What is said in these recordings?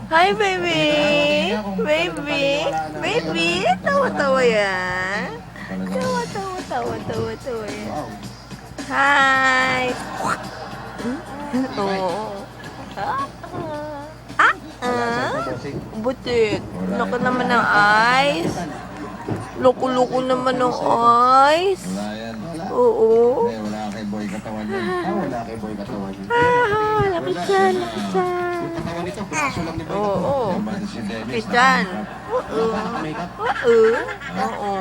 Hi, baby! Baby! Baby! Tawa-tawa yan. Tawa-tawa yan. Hi! Oo. Butit. Loko naman ng eyes. Loko-loko naman ng eyes. Wala yan. Oo. Hindi, wala kay boy katawan yan. Wala kay boy katawan niya. Lapit dyan, lapit dyan. Yung katawan nito, piraso lang ni boy. Oo. Diba si Dennis? Lapit dyan. Oo. Oo.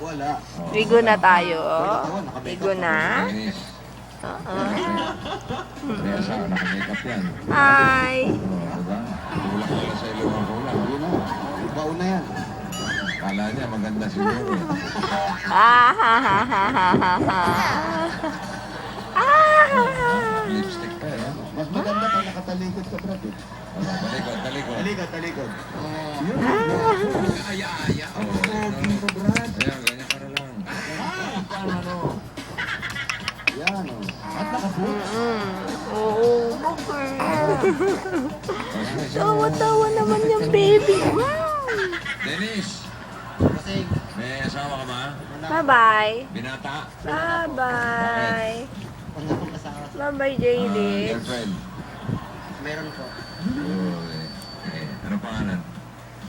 Wala. Ligo na tayo. Ligo na. Dennis. Oo. Kaya sa naka-makeup yan. Hi! Diba? Tulak pala sa ilong ang kulang. Yun na. Baon na yan. Kala niya maganda siguro. Lipstick pa eh. Mas maganda pag nakatalikod ka, Brad. Talikod, talikod. Talikod. Yun. Aya-aya. Pogi ko, Brad. Ayan, ganyan ka na lang. Yan, oh. At naka-boots. Oo, okay. Tawa-tawa naman yung baby. Wow! Dennis! Kasi, May asawa ka ba? Bye-bye. Binata? Bye-bye. pangapong kasama. Bye-bye, JD. Girlfriend? Meron po. Oo, eh. Ano pangalan?